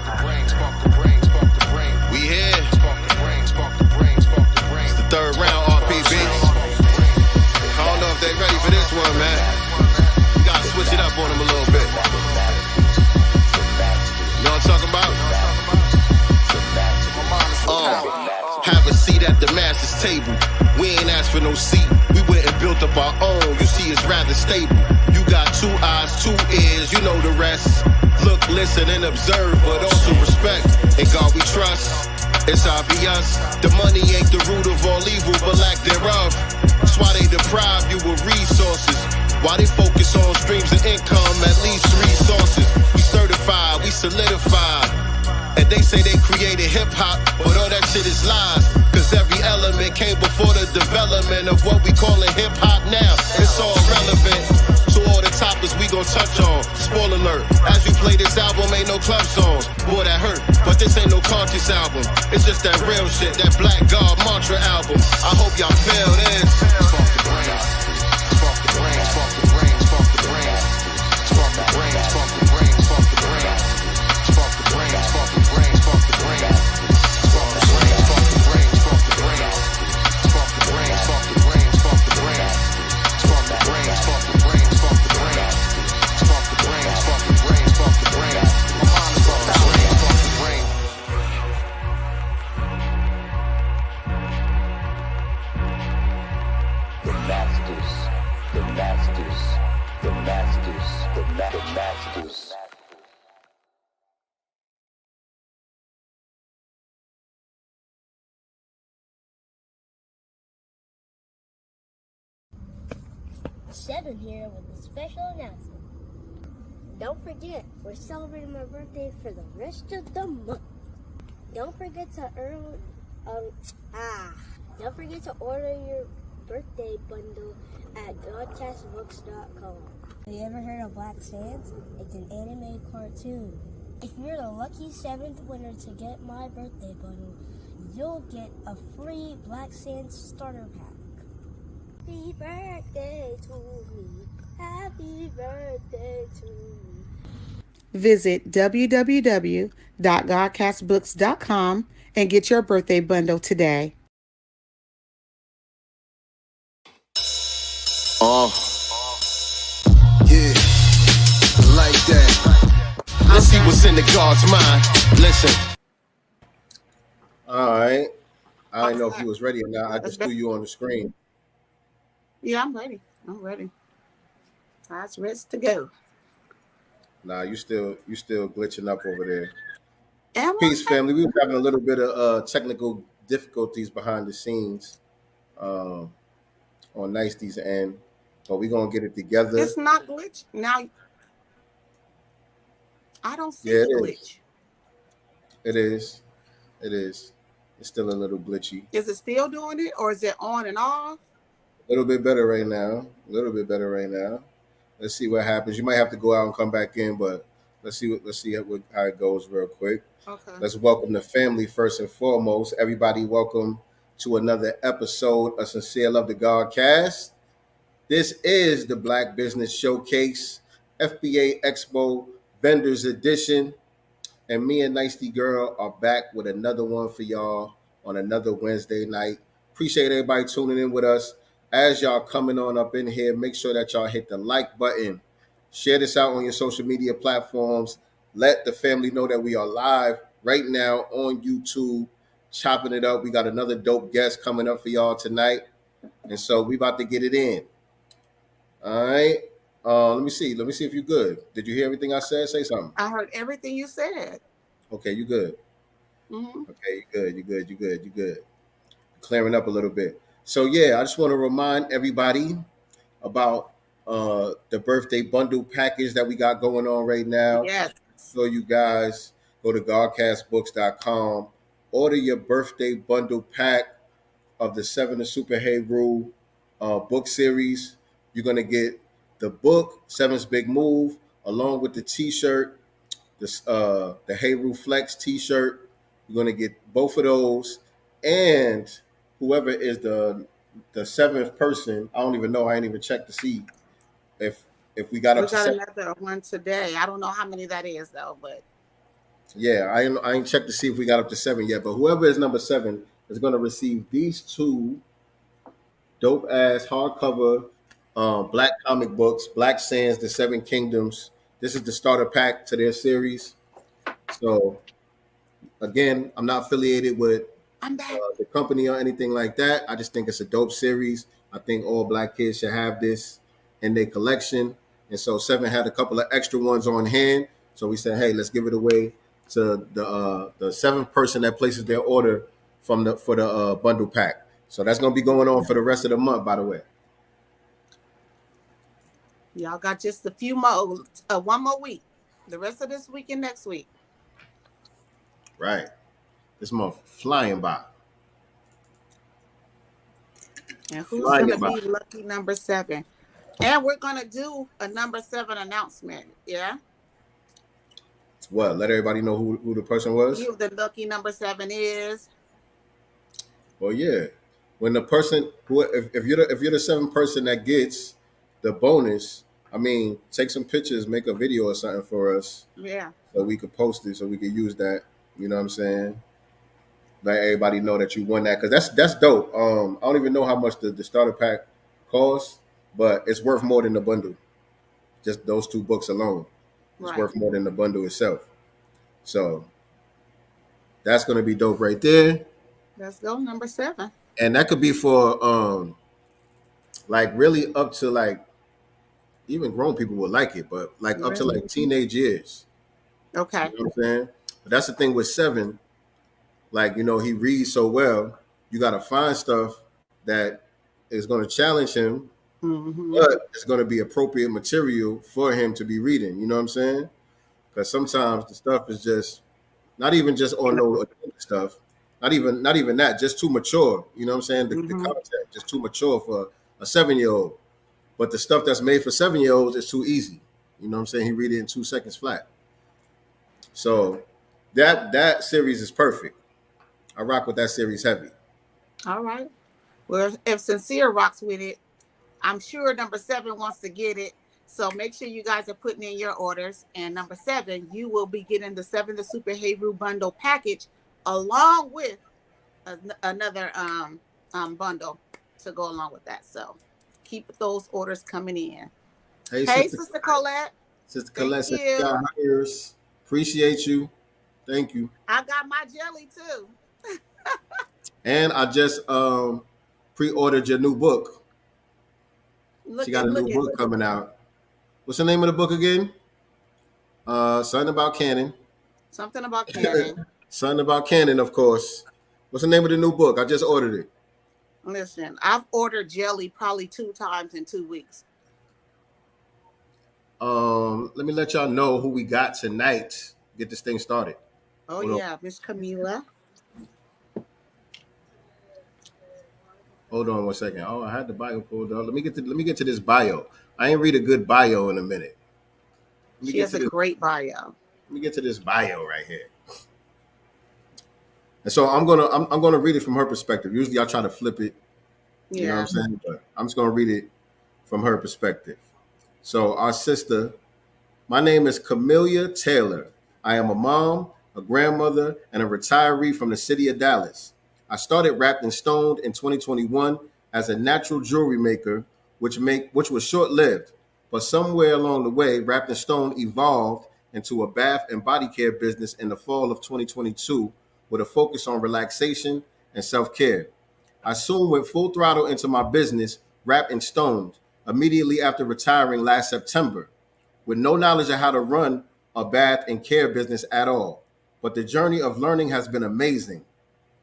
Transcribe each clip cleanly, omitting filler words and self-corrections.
We here. It's the third round, RPB. I don't know if they ready for this one, man. You gotta switch it up on them a little bit. You know what I'm talking about? Have a seat at the master's table. We ain't asked for no seat. We went and built up our own. You see, it's rather stable. You got 2 eyes, 2 ears. You know the rest. Look, listen, and observe, but also respect. In God we trust. It's obvious. The money ain't the root of all evil, but lack thereof. That's why they deprive you of resources. Why they focus on streams of income, at least 3 sources. We certified, we solidified. And they say they created hip-hop, but all that shit is lies. Cause every element came before the development of what we calling hip-hop now. It's all relevant to all the topics we gon' touch on. Spoiler alert, as you play this album, ain't no club songs. Boy, that hurt, but this ain't no conscious album. It's just that real shit, that Black God mantra album. I hope y'all feel this. Spark the brains, spark the brains, spark the brains, spark the brains, spark the brains, spark the brains, spark the brains. Spark the brain, spark the brain, spark the brain. Spark the brain, spark the brain, spark the brain. Spark the brain, spark the brain, spark the brain. Spark the brain, spark the brain, spark the brain. Spark the brain, spark the brain, spark the brain. My mind is spark the brain, spark the brain. The masters, the masters, the masters, the masters. Seven here with a special announcement. Don't forget, we're celebrating my birthday for the rest of the month. Don't forget to Don't forget to order your birthday bundle at godcastenterprises.com. Have you ever heard of Black Sands? It's an anime cartoon. If you're the lucky 7th winner to get my birthday bundle, you'll get a free Black Sands starter pack. Happy birthday to me. Happy birthday to me. Visit www.godcastbooks.com and get your birthday bundle today. Yeah, like that. Let's see what's in the God's mind. Listen. All right. I didn't know if you was ready or not. I just threw you on the screen. Yeah, I'm ready. I'm ready. That's ready to go. Nah, you still glitching up over there. Am Peace, family. We were having a little bit of technical difficulties behind the scenes on Nicety's end, but we're gonna get it together. It's not glitch now. I don't see Yeah, the glitch. It is. It's still a little glitchy. Is it still doing it, or is it on and off? A little bit better right now. Let's see what happens. You might have to go out and come back in, but let's see how it goes real quick. Okay. Let's welcome the family first and foremost. Everybody, welcome to another episode of Sincere Love to Godcast. This is the Black Business Showcase, FBA Expo Vendors Edition, and me and Nicety Girl are back with another one for y'all on another Wednesday night. Appreciate everybody tuning in with us. As y'all coming on up in here, make sure that y'all hit the like button. Share this out on your social media platforms. Let the family know that we are live right now on YouTube, chopping it up. We got another dope guest coming up for y'all tonight. And so we about to get it in. All right. Let me see if you're good. Did you hear everything I said? Say something. I heard everything you said. Okay, you good. Mm-hmm. Okay, you good. Clearing up a little bit. So yeah, I just want to remind everybody about the birthday bundle package that we got going on right now. Yes. So you guys go to godcastbooks.com, order your birthday bundle pack of the 7 of Super Heru book series. You're gonna get the book, Seven's Big Move, along with the t-shirt, the Heru Flex t-shirt. You're gonna get both of those, and whoever is the 7th person, I don't even know. I ain't even checked to see if we got up to another one today. I don't know how many that is though, but Yeah, I ain't checked to see if we got up to 7 yet, but whoever is number 7 is going to receive these two dope ass hardcover black comic books, Black Sands, The Seven Kingdoms. This is the starter pack to their series. So again, I'm not affiliated with I'm back. the company or anything like that. I just think it's a dope series. I think all black kids should have this in their collection. And so Seven had a couple of extra ones on hand. So we said, hey, let's give it away to the seventh person that places their order for the bundle pack. So that's gonna be going on for the rest of the month, by the way. Y'all got just a few more, one more week. The rest of this week and next week. Right. This month flying by. And who's Flying going to by. be lucky number 7? And we're going to do a number 7 announcement. Yeah. What? Let everybody know who the person was? You, the lucky number 7 is. Well, yeah. When the person if you're the seventh person that gets the bonus, I mean, take some pictures, make a video or something for us, Yeah. so we could post it, so we could use that. You know what I'm saying? Let everybody know that you won that, because that's dope. I don't even know how much the starter pack costs, but it's worth more than the bundle. Just those 2 books alone, it's Right. worth more than the bundle itself. So that's gonna be dope right there. Let's go. Number 7. And that could be for like really up to like even grown people would like it, but like up to Really? like teenage years. Okay. You know what I'm saying? But that's the thing with Seven. Like, he reads so well. You got to find stuff that is going to challenge him, Mm-hmm. but it's going to be appropriate material for him to be reading. You know what I'm saying? Because sometimes the stuff is just not even just on no adult stuff. Not even that. Just too mature. You know what I'm saying? The Mhm. content just too mature for a 7-year-old. But the stuff that's made for 7-year-olds is too easy. You know what I'm saying? He read it in 2 seconds flat. So that series is perfect. I rock with that series heavy. All right. Well, if Sincere rocks with it, I'm sure number 7 wants to get it. So make sure you guys are putting in your orders. And number 7, you will be getting the 7 the Super Hebrew bundle package along with another bundle to go along with that. So keep those orders coming in. Hey, Sister Colette. Sister Thank Colette, Sister you. God Hires. Appreciate you. Thank you. I got my jelly too. And I just pre-ordered your new book. She got a new book coming out. What's the name of the book again? Something about canon. Something about canon. Something about canon, of course. What's the name of the new book? I just ordered it. Listen, I've ordered jelly probably 2 times in 2 weeks. Let me let y'all know who we got tonight. Get this thing started. Oh, Hold on. yeah, Miss Camila. Hold on 1 second. Oh, I had the bio pulled up. Let me get to this bio. I ain't read a good bio in a minute. She has a great bio. Let me get to this bio right here. And so I'm gonna read it from her perspective. Usually I try to flip it. You know what I'm saying? But I'm just gonna read it from her perspective. So our sister, my name is Camelia Taylor. I am a mom, a grandmother, and a retiree from the city of Dallas. I started Wrapp'd and Stoned in 2021 as a natural jewelry maker, which was short-lived. But somewhere along the way, Wrapp'd and Stoned evolved into a bath and body care business in the fall of 2022 with a focus on relaxation and self-care. I soon went full throttle into my business, Wrapp'd and Stoned, immediately after retiring last September, with no knowledge of how to run a bath and care business at all. But the journey of learning has been amazing.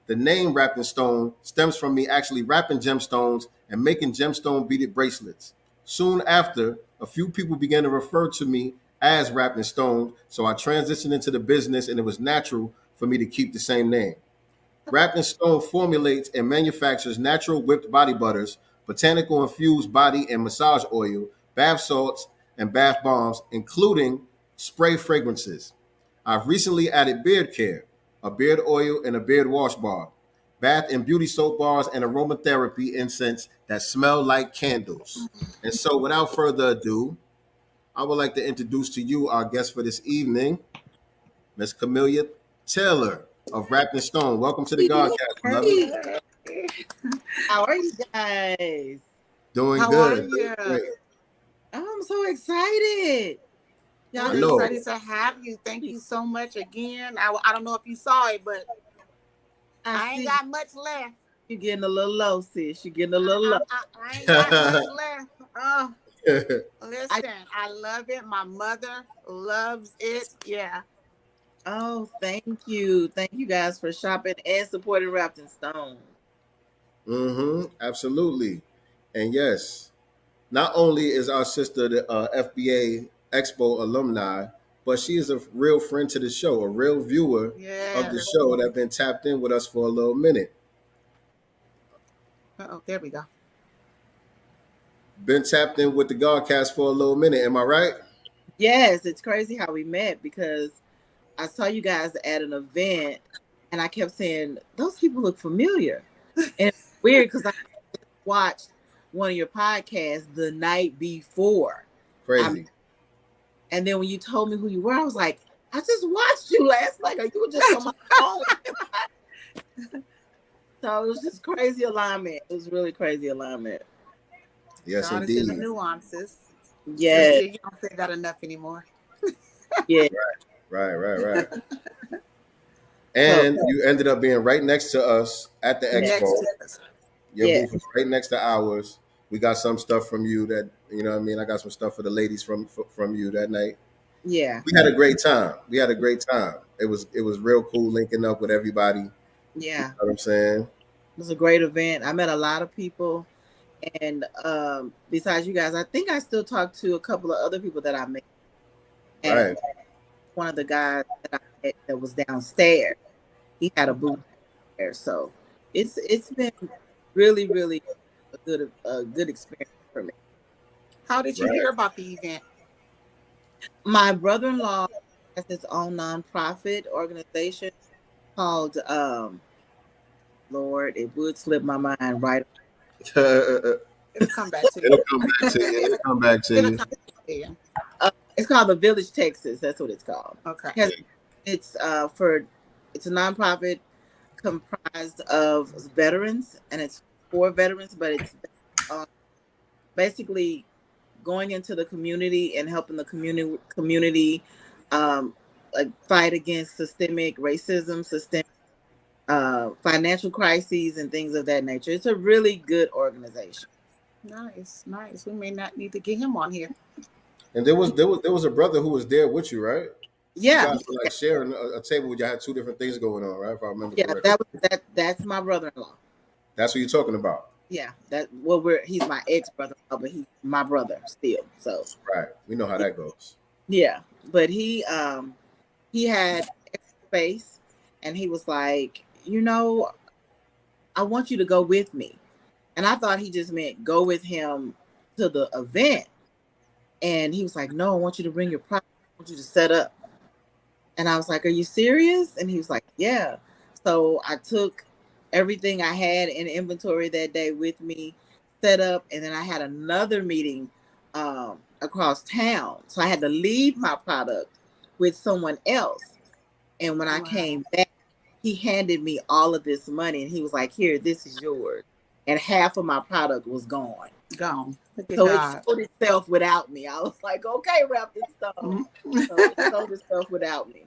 The name Wrapp'd and Stoned stems from me actually wrapping gemstones and making gemstone beaded bracelets. Soon after, a few people began to refer to me as Wrapp'd and Stoned, so I transitioned into the business and it was natural for me to keep the same name. Wrapp'd and Stoned formulates and manufactures natural whipped body butters, botanical infused body and massage oil, bath salts, and bath bombs, including spray fragrances. I've recently added beard care, a beard oil, and a beard wash bar, bath and beauty soap bars, and aromatherapy incense that smell like candles. And so without further ado, I would like to introduce to you our guest for this evening, Miss Camellia Taylor of Wrapp'd and Stone. Welcome to the Godcast, beloved. How are you guys? Doing How good. are you? Great. I'm so excited. Y'all We're know. excited to have you. Thank you so much again. I don't know if you saw it, but I ain't got much left. You're getting a little low, sis. You're getting a little low. I ain't got much left. Oh, listen, I love it. My mother loves it. Yeah. Oh, thank you. Thank you guys for shopping and supporting Wrapp'd and Stone. Absolutely. And yes, not only is our sister the FBA Expo alumni, but she is a real friend to the show, a real viewer of the show that's been tapped in with us for a little minute. Oh, there we go. Been tapped in with the Godcast for a little minute. Am I right? Yes, it's crazy how we met because I saw you guys at an event and I kept saying, those people look familiar. And it's weird because I watched one of your podcasts the night before. Crazy. And then when you told me who you were, I was like, I just watched you last night. Or you were just on my phone. So it was just crazy alignment. It was really crazy alignment. Yes, Honestly, indeed. the nuances. Yeah. You don't say that enough anymore. Yeah. Right. And you ended up being right next to us at the expo. Your booth was right next to ours. We got some stuff from you that, you know what I mean? I got some stuff for the ladies from you that night. Yeah. We had a great time. It was real cool linking up with everybody. Yeah. You know what I'm saying? It was a great event. I met a lot of people. And besides you guys, I think I still talk to a couple of other people that I met. And right. One of the guys that I met that was downstairs, he had a booth there. So it's been really, really a good experience for me. How did you hear about the event? My brother-in-law has his own nonprofit organization called Lord, it would slip my mind right. It'll come back to you. It's called the Village Texas. That's what it's called. Okay. It's a nonprofit comprised of veterans, and it's for veterans, but it's basically going into the community and helping the community like fight against systemic racism, systemic financial crises, and things of that nature. It's a really good organization. Nice. We may not need to get him on here. And there was a brother who was there with you, right? Yeah. You guys were like sharing a table where you had two different things going on, right? If I remember correctly. That's my brother-in-law. That's what you're talking about. Yeah, he's my ex-brother-in-law, but he's my brother still. So right, we know how that goes. Yeah, but he had space, and he was like, I want you to go with me, and I thought he just meant go with him to the event, and he was like, no, I want you to bring your product, I want you to set up, and I was like, are you serious? And he was like, yeah. So I took everything I had in inventory that day with me, set up, and then I had another meeting across town. So I had to leave my product with someone else. And when I came back, he handed me all of this money, and he was like, here, this is yours. And half of my product was gone. Gone. So it sold itself without me. I was like, okay, Wrapp'd and Stone. So it sold itself without me.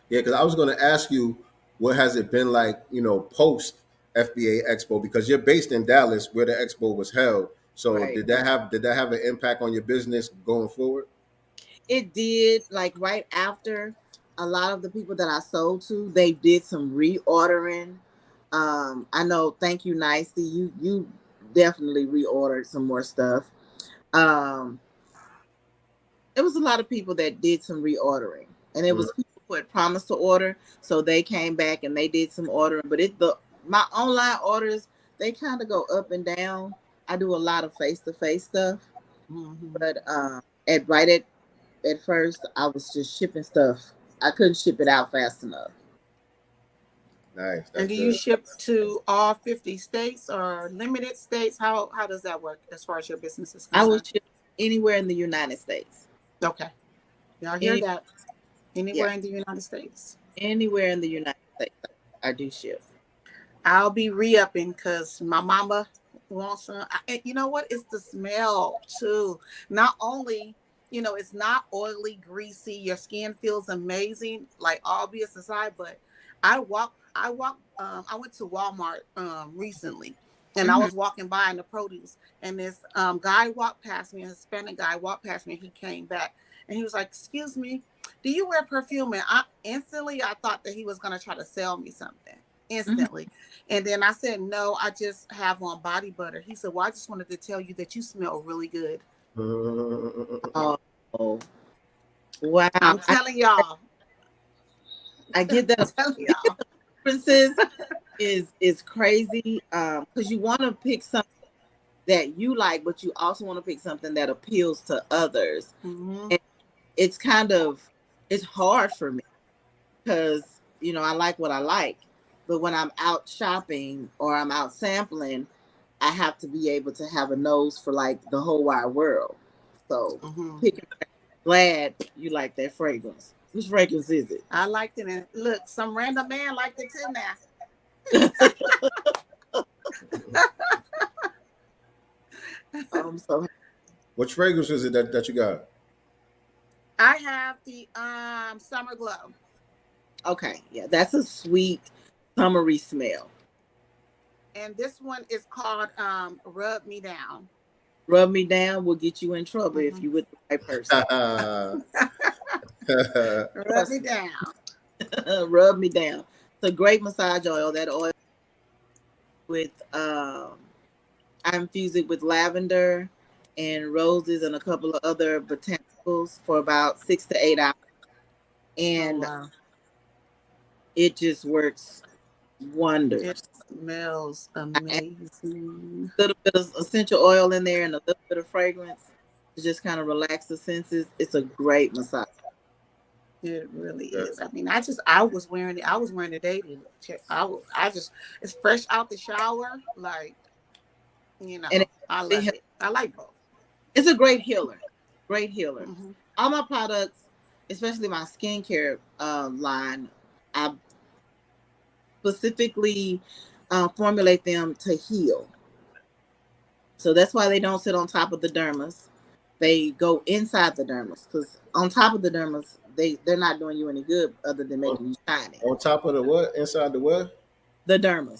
Yeah, because I was going to ask you, what has it been like, post FBA Expo? Because you're based in Dallas, where the expo was held. So did that have an impact on your business going forward? It did. Like right after, a lot of the people that I sold to, they did some reordering. I know. Thank you, Nicey. You definitely reordered some more stuff. There was a lot of people that did some reordering, and it was people who had promised to order, so they came back and they did some ordering. But my online orders, they kind of go up and down. I do a lot of face-to-face stuff, but at first I was just shipping stuff. I couldn't ship it out fast enough. Nice. And do you ship to all 50 states or limited states? How does that work as far as your business is concerned? I will ship anywhere in the United States. Okay. Y'all hear that? Anywhere Yeah. in the United States. Anywhere in the United States, I do ship. I'll be re-upping because my mama wants some. You know what? It's the smell too. Not only, it's not oily, greasy. Your skin feels amazing, like all BS aside. But I went to Walmart recently, and I was walking by in the produce, and this guy walked past me, a Hispanic guy walked past me, and he came back, and he was like, "Excuse me, do you wear perfume?" And I thought that he was gonna try to sell me something. Instantly. And then I said, "No, I just have on body butter." He said, "Well, I just wanted to tell you that you smell really good." Oh, wow. I'm telling y'all. I get that. I'm telling y'all. Differences is crazy because you want to pick something that you like, but you also want to pick something that appeals to others. And it's hard for me because, I like what I like. But when I'm out shopping or I'm out sampling, I have to be able to have a nose for like the whole wide world. So glad you like that fragrance. Which fragrance is it? I liked it. And look, some random man liked it too now. So Which fragrance is it that you got? I have the Summer Glow. Okay, yeah, that's a sweet summery smell. And this one is called Rub Me Down. Rub Me Down will get you in trouble if you with the right person. Rub me down. Rub Me Down. It's a great massage oil. That oil with I infuse it with lavender and roses and a couple of other botanicals for about 6 to 8 hours. And it just works wonders. It smells amazing. A little bit of essential oil in there and a little bit of fragrance to just kind of relax the senses. It's a great massage. It really is. I mean, I was wearing it. I was wearing it daily. It's fresh out the shower. Like, And I love it. I like both. It's a great healer. Great healer. All my products, especially my skincare line, I specifically formulate them to heal. So that's why they don't sit on top of the dermis. They go inside the dermis because on top of the dermis, they're not doing you any good other than making you shiny. On top of the what? Inside the what? The dermis.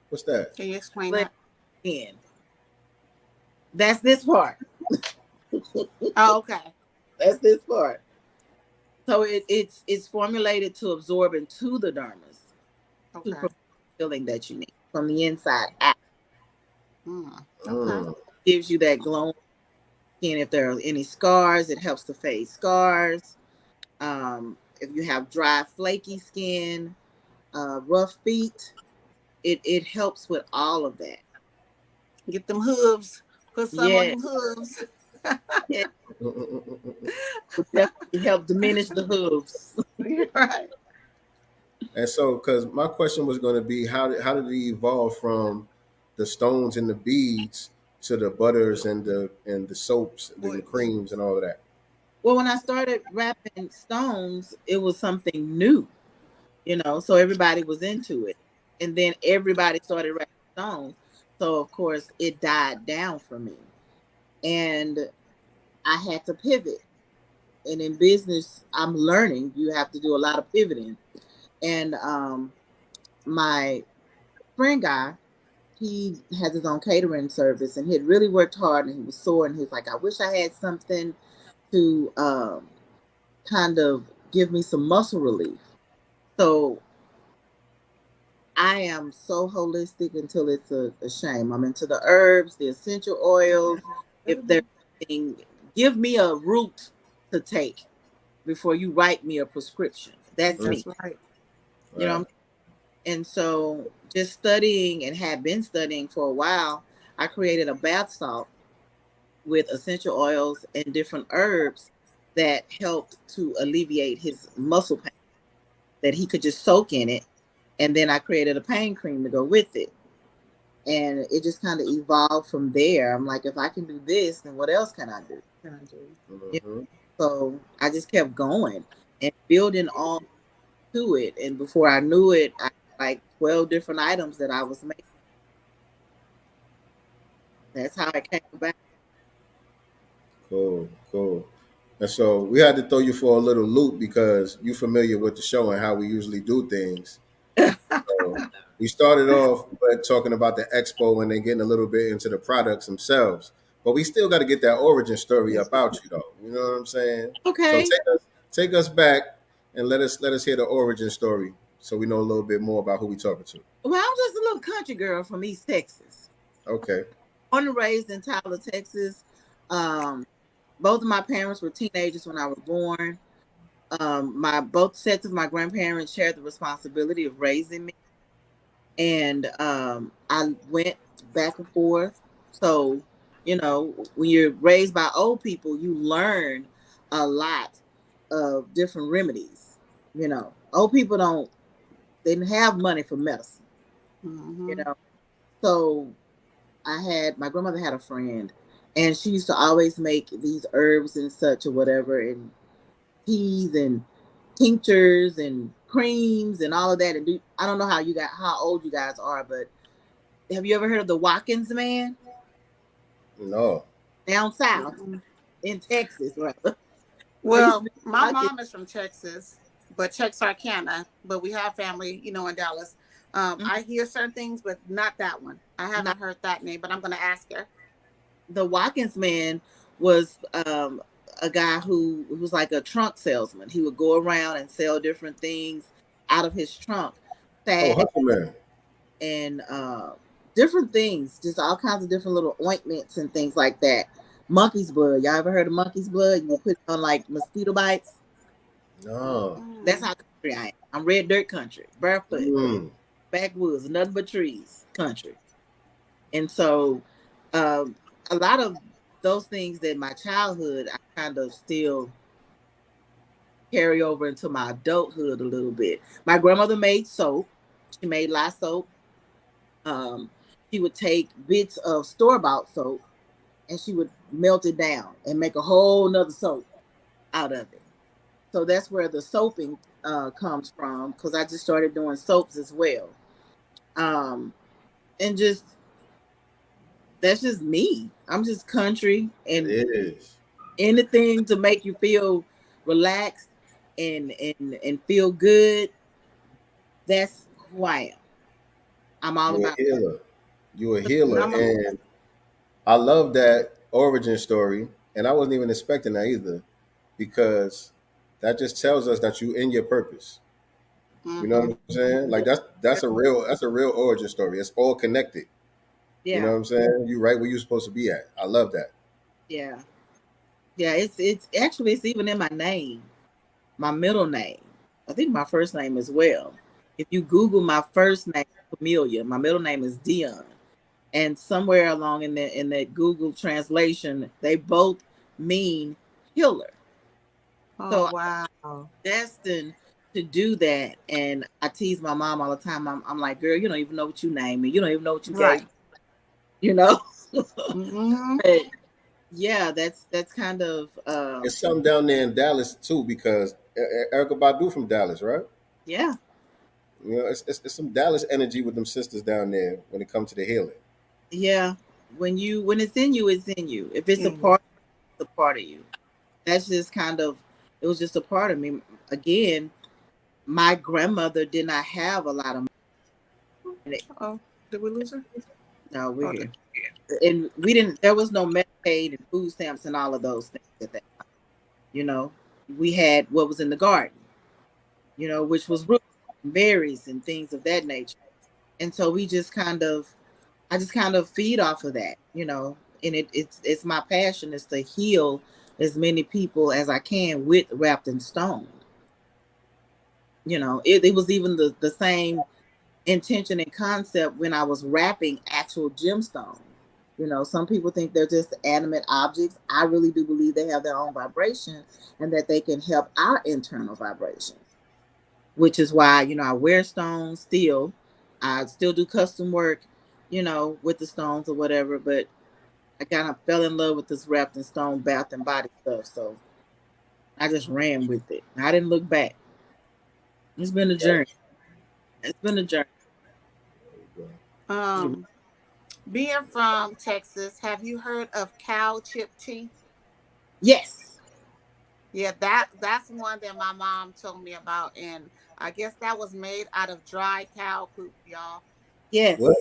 What's that? Can you explain that? That's this part. Oh, okay. That's this part. So it's formulated to absorb into the dermis. Okay. To provide the feeling that you need from the inside out. Okay. Gives you that glowing skin. If there are any scars, it helps to fade scars. If you have dry, flaky skin, rough feet, it helps with all of that. Get them hooves. Put some on them hooves. Would definitely help diminish the hooves. Right. And so, because my question was going to be, how did it evolve from the stones and the beads to the butters and the soaps, the creams, and all of that? Well, when I started wrapping stones, it was something new, so everybody was into it. And then everybody started wrapping stones. So, of course, it died down for me. And I had to pivot. And in business, I'm learning. You have to do a lot of pivoting. And my friend guy, he has his own catering service, and he had really worked hard, and he was sore, and he was like, I wish I had something to kind of give me some muscle relief. So I am so holistic until it's a shame. I'm into the herbs, the essential oils. If there's anything, give me a root to take before you write me a prescription. That's me. Right. You know, and so just studying and had been studying for a while, I created a bath salt with essential oils and different herbs that helped to alleviate his muscle pain, that he could just soak in it. And then I created a pain cream to go with it. And it just kind of evolved from there. I'm like, if I can do this, then what else can I do? Mm-hmm. So I just kept going and building on to it. And before I knew it, I had like 12 different items that I was making. That's how it came about. Cool, cool. And so we had to throw you for a little loop because you're familiar with the show and how we usually do things. So we started off by talking about the expo and then getting a little bit into the products themselves. But we still got to get that origin story about you, though. You know what I'm saying? So Okay. take us back and let us hear the origin story so we know a little bit more about who we talking to. Well, I'm just a little country girl from East Texas. Okay. Born and raised in Tyler, Texas. Both of my parents were teenagers when I was born. Both sets of my grandparents shared the responsibility of raising me, and I went back and forth. So, when you're raised by old people, you learn a lot of different remedies. Old people they didn't have money for medicine. So my grandmother had a friend, and she used to always make these herbs and such or whatever, and teas and tinctures and creams and all of that. And I don't know how old you guys are, but have you ever heard of the Watkins man? No. Down south in Texas, right? Well, my mom is from Texas, but Texarkana, but we have family, in Dallas. I hear certain things, but not that one. I haven't heard that name, but I'm going to ask her. The Watkins man was a guy who was like a trunk salesman. He would go around and sell different things out of his trunk. Hustle man. And different things, just all kinds of different little ointments and things like that. Monkey's blood. Y'all ever heard of monkey's blood? You put it on like mosquito bites. No. That's how country I am. I'm red dirt country, barefoot, backwoods, nothing but trees country. And so a lot of those things that my childhood, I kind of still carry over into my adulthood a little bit. My grandmother made soap. She made lye soap. She would take bits of store-bought soap and she would melt it down and make a whole nother soap out of it. So that's where the soaping comes from, because I just started doing soaps as well. And just, that's just me. I'm just country, and it is anything to make you feel relaxed and feel good. That's who I am. I'm all about healer. You're a healer, and I love that origin story. And I wasn't even expecting that either, because that just tells us that you in your purpose. You know what I'm saying? Like that's a real origin story. It's all connected. Yeah. You know what I'm saying? You right where you're supposed to be at. I love that. Yeah. Yeah, it's actually, it's even in my name. My middle name. I think my first name as well. If you Google my first name, Camellia, my middle name is Dion. And somewhere along in that Google translation, they both mean healer. Oh, so wow. I'm destined to do that. And I tease my mom all the time. I'm like, girl, you don't even know what you name me. You don't even know what you gave. But yeah, that's kind of it's something down there in Dallas too, because Erykah Badu from Dallas, right? Yeah. It's some Dallas energy with them sisters down there when it comes to the healing. Yeah. When it's in you, it's in you. If it's a part, it's a part of you. That's just kind of, it was just a part of me. Again, my grandmother did not have a lot of money. Oh, did we lose her? No, we're here. And there was no Medicaid and food stamps and all of those things at that time. We had what was in the garden, which was roots and berries and things of that nature. And so I just kind of feed off of that, and it's my passion is to heal as many people as I can with Wrapp'd in Stone. It was even the same intention and concept when I was wrapping actual gemstones. Some people think they're just animate objects. I really do believe they have their own vibration and that they can help our internal vibrations, which is why, I wear stones still. I still do custom work, with the stones or whatever, but I kind of fell in love with this Wrapp'd in Stone bath and body stuff. So I just ran with it. I didn't look back. It's been a journey. It's been a journey. Being from Texas, have you heard of cow chip tea? Yes. Yeah, that's one that my mom told me about, and I guess that was made out of dried cow poop, y'all. Yes. What?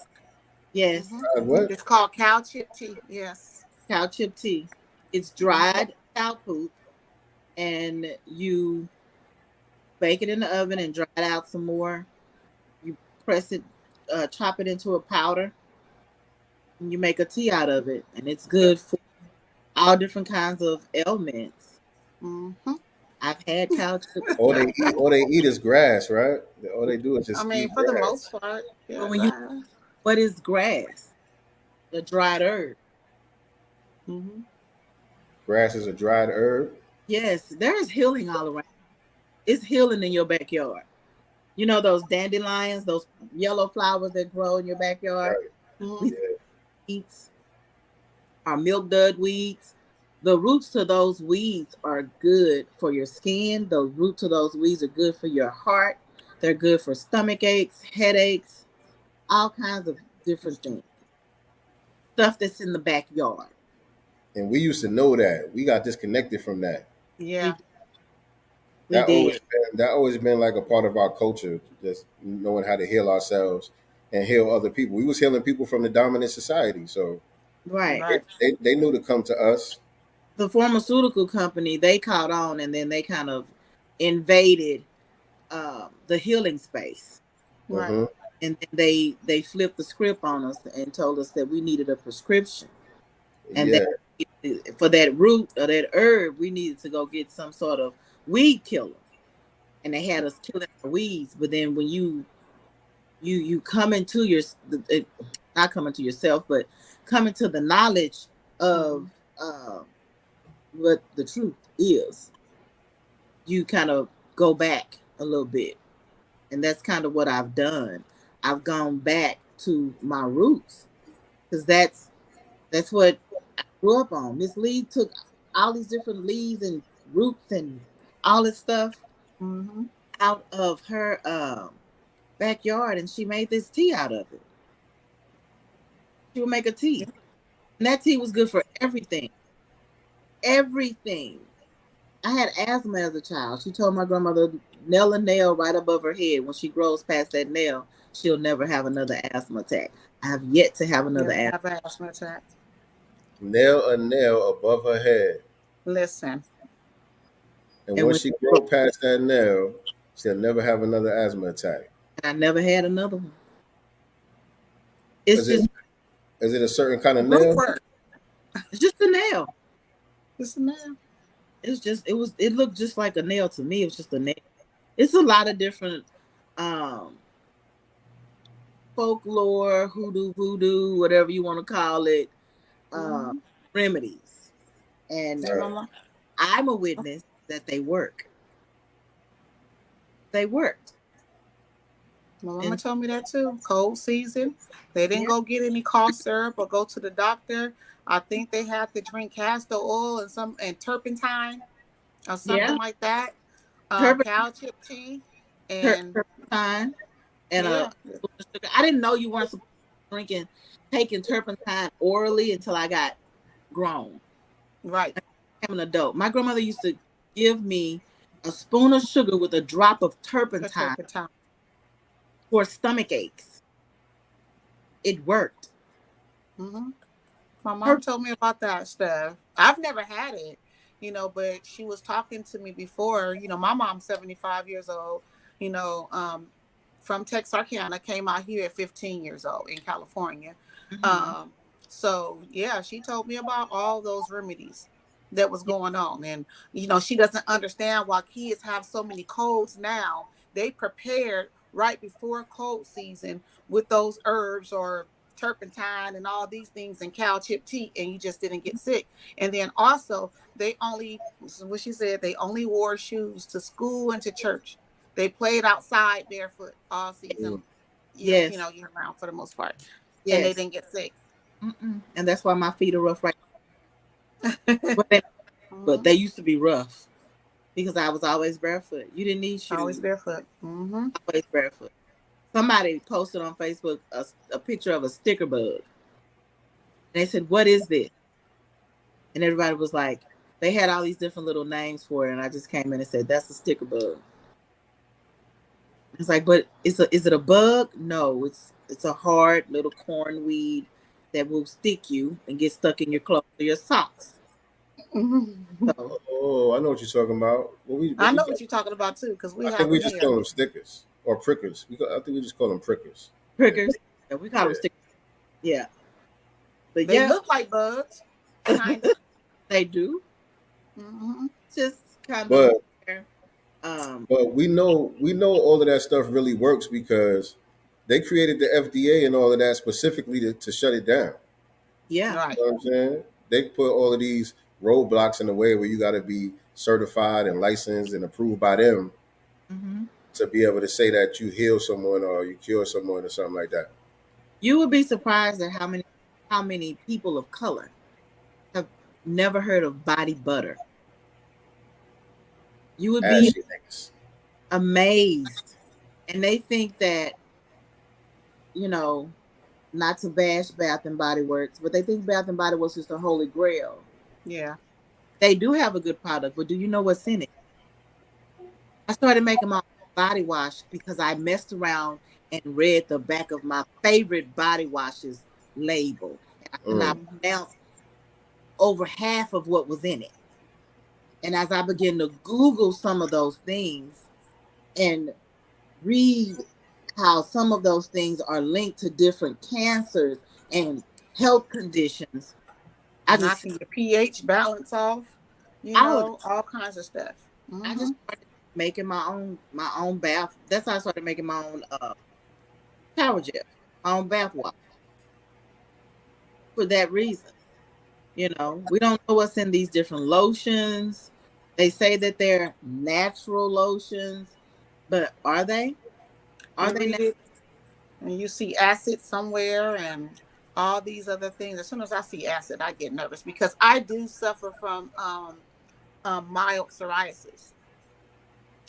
Yes. What? It's called cow chip tea. Yes. Cow chip tea. It's dried cow poop, and you bake it in the oven and dry it out some more. You press it, chop it into a powder, and you make a tea out of it, and it's good for all different kinds of ailments. I've had cow chip. All they eat is grass, right? All they do is just. I mean, eat for grass. the most part. Yeah, But when what is grass? The dried herb. Grass is a dried herb. Yes, there is healing all around. It's healing in your backyard. You know those dandelions, those yellow flowers that grow in your backyard? Right. Weeds are milk dud weeds. The roots to those weeds are good for your skin. The roots to those weeds are good for your heart. They're good for stomach aches, headaches, all kinds of different things. Stuff that's in the backyard. And we used to know that. We got disconnected from that. Yeah. That always been like a part of our culture, just knowing how to heal ourselves and heal other people. We was healing people from the dominant society, so they knew to come to us. The pharmaceutical company, they caught on, and then they kind of invaded the healing space. Right. And then they flipped the script on us and told us that we needed a prescription. And that for that root or that herb, we needed to go get some sort of weed killer. And they had us killing our weeds. But then when you come into not come into yourself, but come into the knowledge of what the truth is, you kind of go back a little bit. And that's kind of what I've done. I've gone back to my roots, because that's what I grew up on. Miss Lee took all these different leaves and roots and all this stuff out of her backyard, and she made this tea out of it. She would make a tea, and that tea was good for everything. Everything. I had asthma as a child. She told my grandmother, nail a nail right above her head. When she grows past that nail, she'll never have another asthma attack. I have yet to have another asthma attack. Nail a nail above her head. Listen. And when she grows past that nail, she'll never have another asthma attack. I never had another one. Is it a certain kind of nail? It's just a nail. It's a nail. It looked just like a nail to me. It was just a nail. It's a lot of different folklore, hoodoo, voodoo, whatever you want to call it, remedies. And I'm a witness that they work. They worked. My mama told me that too. Cold season. They didn't go get any cough syrup or go to the doctor. I think they had to drink castor oil and turpentine or something like that. Cow chip tea and turpentine and I didn't know you weren't supposed to taking turpentine orally until I got grown. Right. I'm an adult. My grandmother used to give me a spoon of sugar with a drop of turpentine for stomach aches. It worked. My mom told me about that stuff. I've never had it, but she was talking to me before. My mom's 75 years old, from Texarkana, came out here at 15 years old in California. So, yeah, she told me about all those remedies that was going on. And, she doesn't understand why kids have so many colds now. They prepared right before cold season with those herbs or turpentine and all these things and cow chip tea, and you just didn't get sick. And then also this is what she said, they only wore shoes to school and to church. They played outside barefoot all season. Year round for the most part. And they didn't get sick. And that's why my feet are rough right now. But they used to be rough. because I was always barefoot. You didn't need shoes. Always barefoot. Mm-hmm. Always barefoot. Somebody posted on Facebook a picture of a sticker bug. And they said, "What is this?" And everybody was like, they had all these different little names for it. And I just came in and said, "That's a sticker bug." It's like, but is it a bug? No, it's a hard little cornweed that will stick you and get stuck in your clothes or your socks. Mm-hmm. So, Oh, I know what you're talking about. I know what you're talking about too, because I think we just call them stickers or prickers. I think we just call them prickers. prickers. Yeah, we call them stickers. Yeah. But They yeah, look like bugs. Kind of. they do. Mm-hmm. Just kind But of. but we know all of that stuff really works because they created the FDA and all of that specifically to shut it down. Yeah. Right. You know what I'm saying? They put all of these roadblocks in the way where you got to be certified and licensed and approved by them Mm-hmm. to be able to say that you heal someone or you cure someone or something like that. You would be surprised at how many people of color have never heard of body butter. You would be amazed. And they think that, not to bash Bath and Body Works, but they think Bath and Body Works is the holy grail. Yeah. They do have a good product, but do you know what's in it? I started making my own body wash because I messed around and read the back of my favorite body washes label. And I pronounced over half of what was in it. And as I began to Google some of those things and read how some of those things are linked to different cancers and health conditions, knocking your pH balance off, all kinds of stuff. Mm-hmm. I just started making my own bath. That's how I started making my own shower gel, my own bath water. For that reason, we don't know what's in these different lotions. They say that they're natural lotions, but are they? Are they natural? And you see acid somewhere and all these other things. As soon as I see acid, I get nervous because I do suffer from mild psoriasis.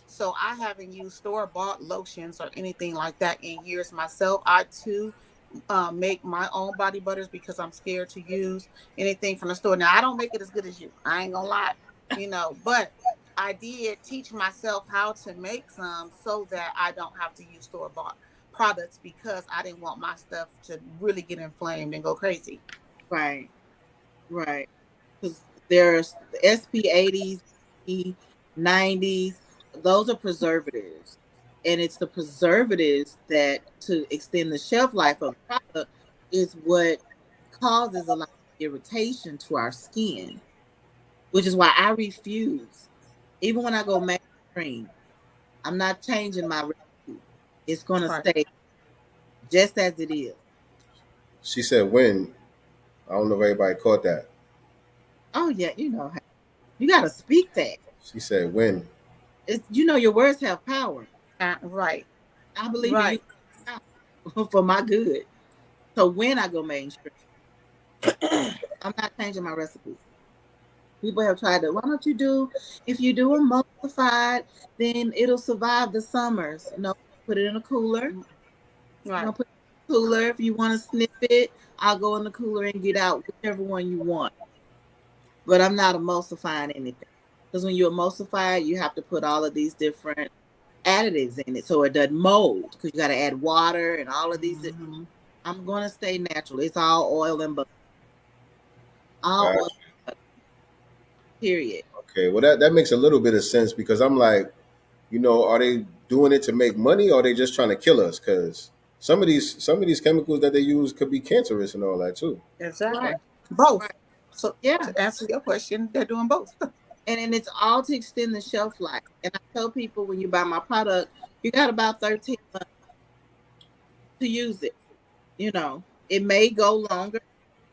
So I haven't used store-bought lotions or anything like that in years myself. I too make my own body butters because I'm scared to use anything from the store. Now I don't make it as good as you. I ain't gonna lie, but I did teach myself how to make some so that I don't have to use store-bought products because I didn't want my stuff to really get inflamed and go crazy. Right. Because there's SP80s, SP90s. Those are preservatives, and it's the preservatives that, to extend the shelf life of the product, is what causes a lot of irritation to our skin, which is why I refuse. Even when I go mainstream, I'm not changing my recipe. It's going to stay just as it is. She said when. I don't know if everybody caught that. Oh, yeah. You got to speak that. She said when. It's, your words have power. Right. I believe in you for my good. So when I go mainstream, I'm not changing my recipes. People have tried to, why don't you do, if you do emulsified, then it'll survive the summers. No, put it in a cooler. Right. Put it in a cooler. If you want to snip it, I'll go in the cooler and get out whichever one you want. But I'm not emulsifying anything. Because when you emulsify it, you have to put all of these different additives in it so it doesn't mold. Because you got to add water and all of these. Mm-hmm. I'm going to stay natural. It's all oil and butter. All oil and butter. Period. Okay, well that makes a little bit of sense because I'm like, are they doing it to make money or are they just trying to kill us? Because some of these chemicals that they use could be cancerous and all that too. Exactly. Right. Both. Right. So to answer your question, they're doing both. And it's all to extend the shelf life. And I tell people when you buy my product, you got about 13 months to use it. It may go longer,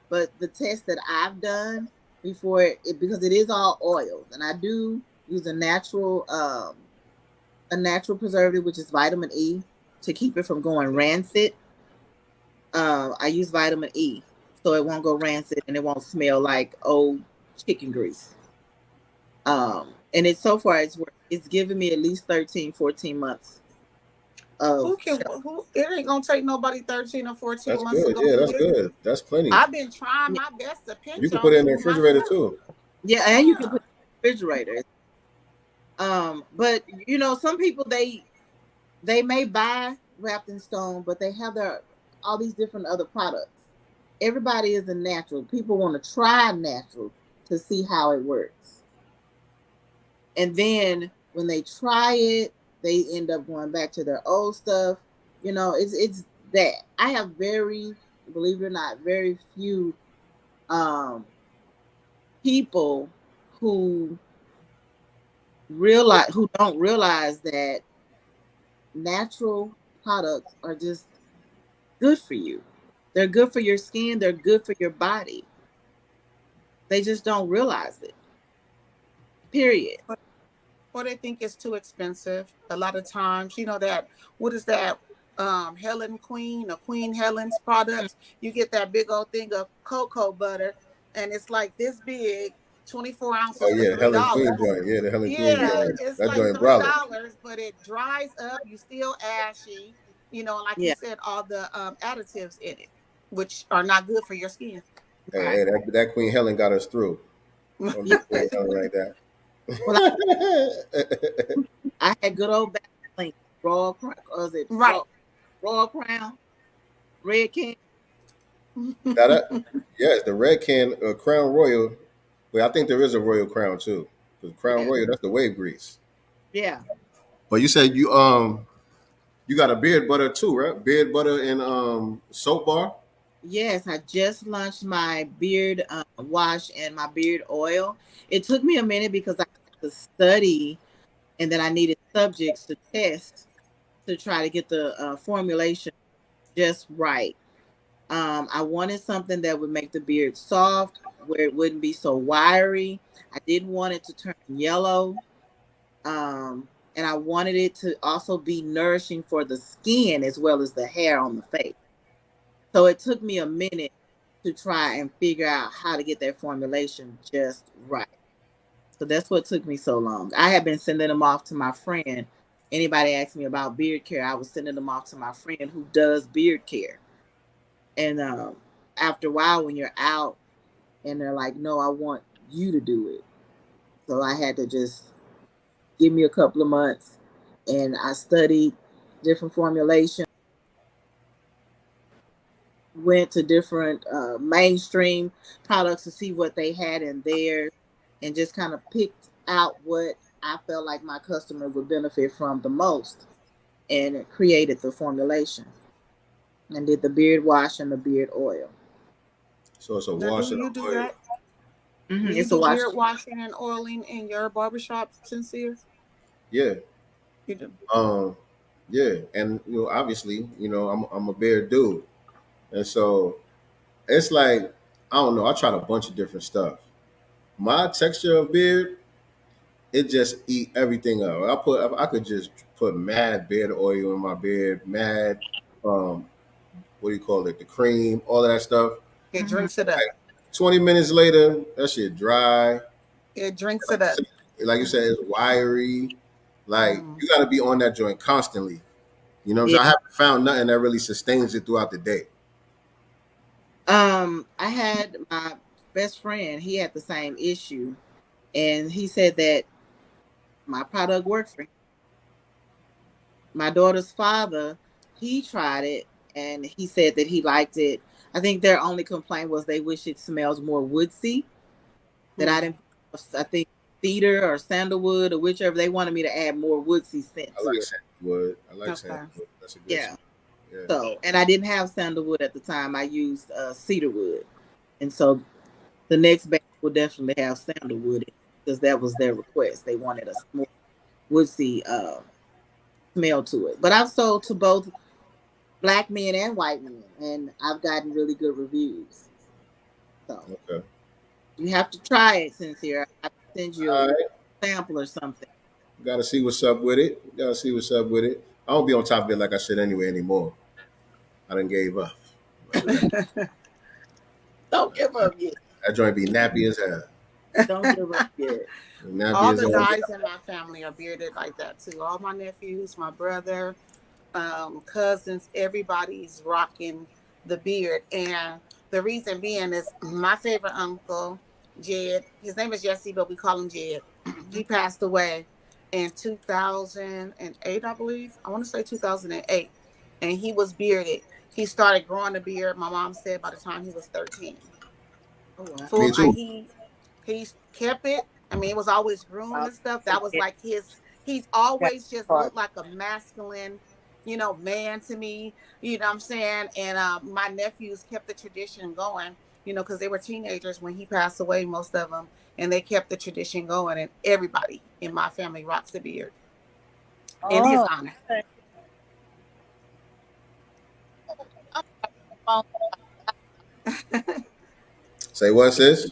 but the test that I've done before because it is all oils, and I do use a natural preservative, which is vitamin E, to keep it from going rancid. I use vitamin E so it won't go rancid and it won't smell like old chicken grease. And it's so far it's given me at least 13, 14 months of who it ain't gonna take nobody 13 or 14 That's months to good. go Yeah, through that's this. good. That's plenty. I've been trying yeah, my best to You pinch can put it on in the it refrigerator myself. too. yeah, and you can put it in the refrigerator. But you know, some people they may buy Wrapped in Stone, but they have all these different other products. Everybody is a natural. People want to try natural to see how it works. And then when they try it, they end up going back to their old stuff. You know, it's that. I have believe it or not, very few people who don't realize that natural products are just good for you. They're good for your skin, they're good for your body. They just don't realize it. Period. Or they think it's too expensive. A lot of times, you know that what is that? Queen Helen's products. You get that big old thing of cocoa butter, and it's like this big, 24 Oh ounces for yeah, Helen Queen $3. joint. Yeah, the Helen Queen Yeah, joint. it's That like joint brolic. $3, but it dries up. You still ashy, you know, like you Yeah. said, all the additives in it, which are not good for your skin. Hey, Right. hey, that Queen Helen got us through. Don't do Queen Helen like that. Well, I had good old Vaseline, raw crown, or is it Right. raw crown, red can. Now that, yes, the red can Crown Royal. Well, I think there is a Royal Crown too. Because Crown Yeah. Royal, that's the wave grease. Yeah. But you said you got a beard butter too, right? Beard butter and soap bar. Yes, I just launched my beard wash and my beard oil. It took me a minute because I had to study, and then I needed subjects to test to try to get the formulation just right. I wanted something that would make the beard soft, where it wouldn't be so wiry. I didn't want it to turn yellow. And I wanted it to also be nourishing for the skin as well as the hair on the face. So it took me a minute to try and figure out how to get that formulation just right. So that's what took me so long. I had been sending them off to my friend. Anybody asked me about beard care, I was sending them off to my friend who does beard care. And after a while, when you're out and they're like, no, I want you to do it. So I had to just give me a couple of months, and I studied different formulations, went to different mainstream products to see what they had in there, and just kind of picked out what I felt like my customer would benefit from the most, and created the formulation and did the beard wash and the beard oil. So it's a Now, wash do and you a do oil. that? Do you It's a do wash. beard washing and oiling in your barbershop, Sincere? Yeah. You do. Yeah, and obviously, I'm a beard dude, and so it's like I don't know. I tried a bunch of different stuff. My texture of beard, it just eat everything up. I could just put mad beard oil in my beard, mad what do you call it, the cream, all of that stuff. It Mhm. drinks it up. 20 minutes later, that shit dry. It drinks Like it up. like you said, it's wiry. Like you got to be on that joint constantly. You know what I'm Yeah. saying? I haven't found nothing that really sustains it throughout the day. I had my best friend, he had the same issue, and he said that my product worked for him. My daughter's father, he tried it and he said that he liked it. I think their only complaint was they wish it smells more woodsy. That I didn't, I think cedar or sandalwood or whichever, they wanted me to add more woodsy scent I to like it. sandalwood. I like Okay. sandalwood. That's a good Yeah. smell. Yeah. So, and I didn't have sandalwood at the time. I used cedarwood. And so the next batch will definitely have sandalwood in it, because that was their request. They wanted a more woodsy smell to it. But I've sold to both black men and white men, and I've gotten really good reviews. So Okay. you have to try it, Sincere. I can send you All a right. sample or something. Got to see what's up with it. Got to see what's up with it. I don't be on top of it like I said anyway anymore. I done gave up. Don't give up yet. That joint be nappy as hell. Don't give up yet. Nappy All is the all guys in my family are bearded like that too. All my nephews, my brother, cousins, everybody's rocking the beard. And the reason being is my favorite uncle, Jed, his name is Jesse, but we call him Jed. He passed away in 2008, I believe. I want to say 2008. And he was bearded. He started growing a beard, my mom said, by the time he was 13. Oh, wow. Me too. He kept it. I mean, it was always groomed and stuff. That was like he's always just looked like a masculine, man to me. You know what I'm saying? And my nephews kept the tradition going, because they were teenagers when he passed away, most of them. And they kept the tradition going. And everybody in my family rocks the beard in his honor. Say what, sis?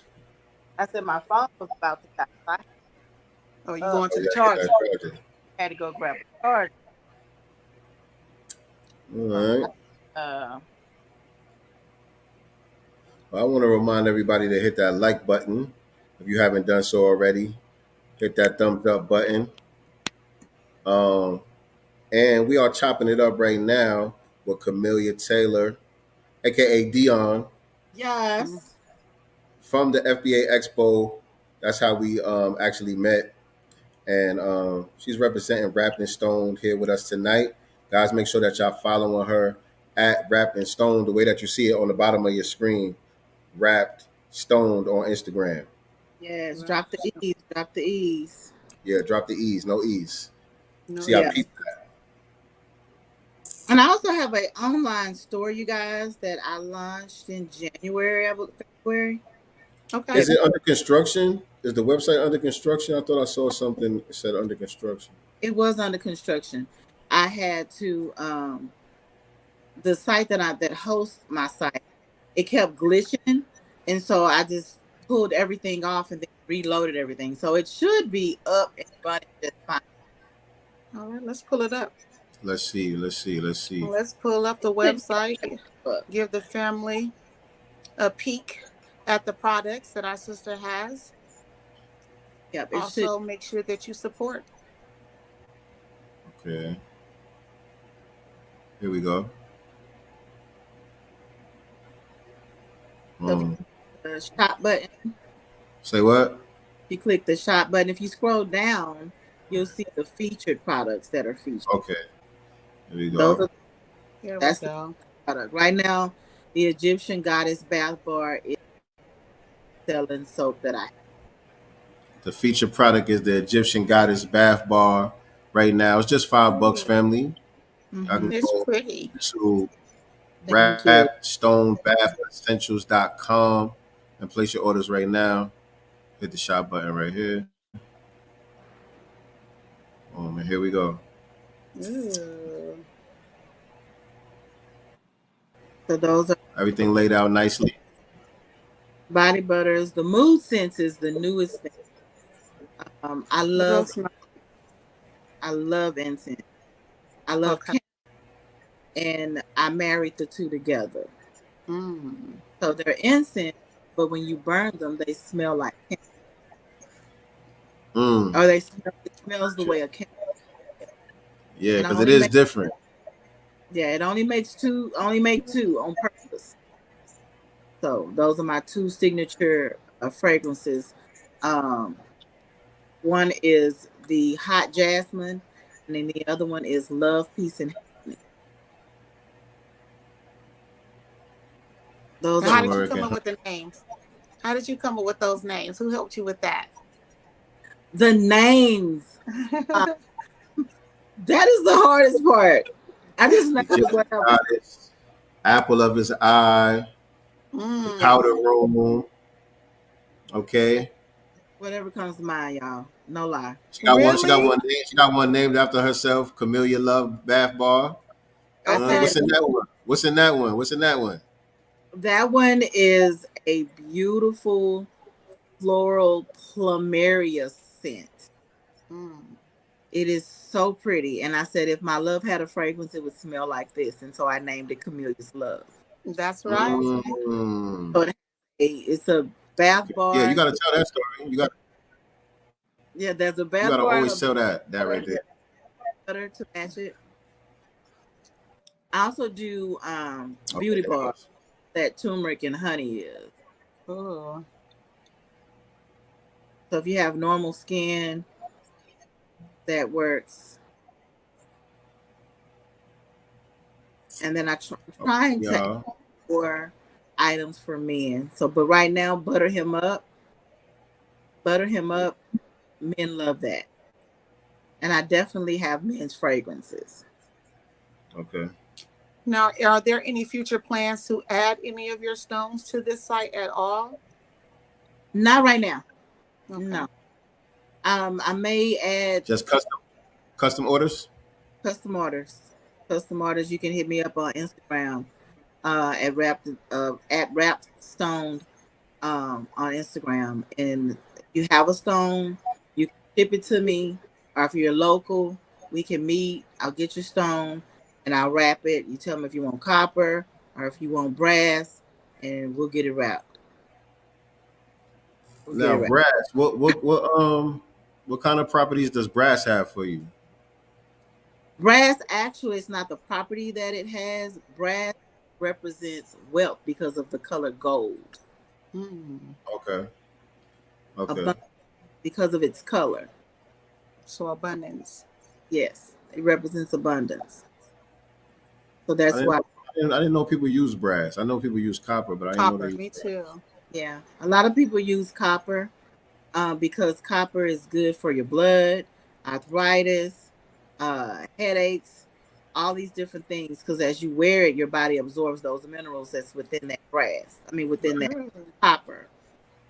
I said my phone was about to die. Oh, you going to the Yeah, charger? I had to go grab a charger. All right. Uh, Well, I want to remind everybody to hit that like button if you haven't done so already. Hit that thumbs up button. And we are chopping it up right now with Camellia Taylor, aka Dion, yes. from the FBA Expo. That's how we actually met. And she's representing Wrapp'd and Stoned here with us tonight. Guys, make sure that y'all following her at Wrapp'd and Stoned, the way that you see it on the bottom of your screen. Wrapp'd Stoned on Instagram. Yes, drop the E's, drop the E's. Yeah, drop the E's, no E's. No, See how yeah. people. And I also have an online store, you guys, that I launched in January, February. Okay. Is it under construction? Is the website under construction? I thought I saw something that said under construction. It was under construction. I had to the site that hosts my site, it kept glitching, and so I just pulled everything off and then reloaded everything. So it should be up and running just fine. All right, let's pull it up. Let's see. Let's pull up the website. Give the family a peek at the products that our sister has. Yep. Also, make sure that you support. Okay. Here we go. The shop button. Say what? You click the shop button. If you scroll down, you'll see the featured products that are featured. Okay. Here we go. That's the product. Right now, the Egyptian Goddess Bath Bar is selling soap that I have. The featured product is the Egyptian Goddess Bath Bar. Right now, it's just $5, family. Mm-hmm. It's pretty. To wrappedstonebathessentials.com and place your orders right now. Hit the shop button right here. And here we go. Ooh. So those are everything laid out nicely. Body butters. The Mood Sense is the newest thing. I love incense. I love candles, and I married the two together. So they're incense, but when you burn them, they smell like candles. Or it smells the way a candle. Yeah, because it is different. Yeah, it only make two on purpose. So those are my two signature fragrances. One is the Hot Jasmine, and then the other one is Love, Peace, and Happiness. How did you come up with the names? How did you come up with those names? Who helped you with that? The names. That is the hardest part. I just know whatever. Apple of his eye. The powder room. Okay. Whatever comes to mind, y'all. No lie. She got one. She got one named after herself. Camellia Love Bath Bar. What's in that one? That one is a beautiful floral plumeria scent. It is so pretty. And I said, if my love had a fragrance, it would smell like this. And so I named it Camellia's Love. That's right. So it's a bath Yeah, you bar. got to tell that story. Yeah, there's a You bath got to bar and always a tell that right there. butter to match it. I also do beauty Okay. bar that turmeric and honey is. Oh, So if you have normal skin, that works. And then trying to add Yeah. more items for men. So, but right now, butter him up. Butter him up. Men love that. And I definitely have men's fragrances. Okay. now are there any future plans to add any of your stones to this site at all? Not right now. Okay. No. I may add Just custom orders. custom orders. Custom orders. You can hit me up on Instagram at Wrapp'd Stoned on Instagram. And if you have a stone, you can ship it to me. Or if you're local, we can meet. I'll get your stone and I'll wrap it. You tell me if you want copper or if you want brass, and we'll get it wrapped. Now, brass. What kind of properties does brass have for you? Brass actually is not the property that it has. Brass represents wealth because of the color gold. Okay. Okay. Because of its color. So abundance. Yes, it represents abundance. So that's why. I didn't know people use brass. I know people use copper, but I didn't know Copper, they me too. Yeah, a lot of people use copper because copper is good for your blood, arthritis, headaches, all these different things. Because as you wear it, your body absorbs those minerals that's within that brass. I mean, within that copper.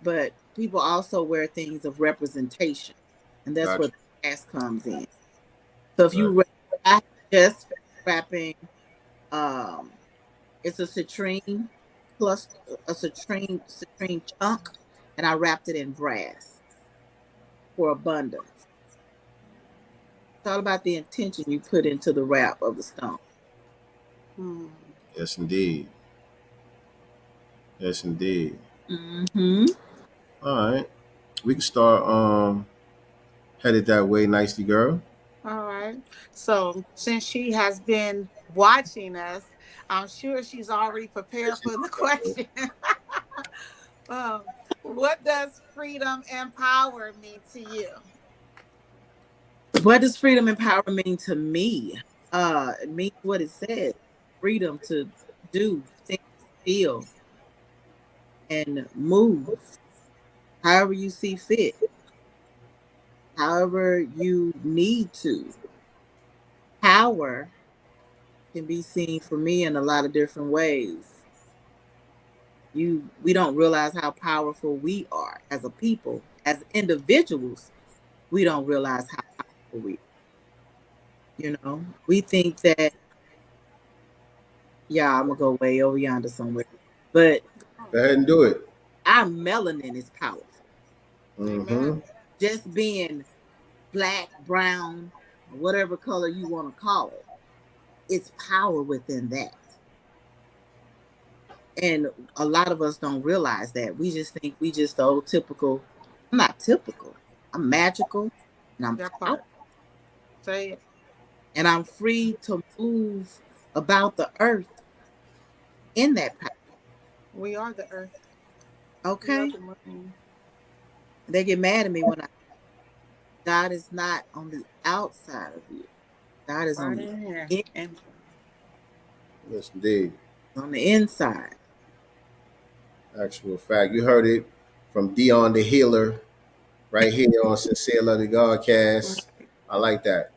But people also wear things of representation, and that's where the brass comes in. So if you, I just wrapping, it's a citrine plus a citrine chunk, and I wrapped it in brass for abundance. It's all about the intention you put into the wrap of the stone. Yes, indeed. Yes, indeed. Mm-hmm. All right, we can start headed that way, nicely, girl. All right. So since she has been watching us, I'm sure she's already prepared for the question. What does freedom and power mean to you? What does freedom and power mean to me? It means what it says: freedom to do, think, feel, and move however you see fit, however you need to. Power can be seen for me in a lot of different ways. We don't realize how powerful we are as a people, as individuals. We don't realize how powerful we are. You know, we think that, yeah, I'm gonna go way over yonder somewhere, but Go ahead and do it. our melanin is powerful. Mm-hmm. Just being black, brown, whatever color you want to call it, it's power within that. And a lot of us don't realize that. We just think we just the old typical. I'm not typical. I'm magical, and I'm That part. Say it. and I'm free to move about the earth in that power. We are the earth. Okay. They get mad at me when God is not on the outside of you. God is on the Yes, indeed. On the inside. Actual fact. You heard it from Dion the Healer right here on Sincere Love the Godcast. I like that.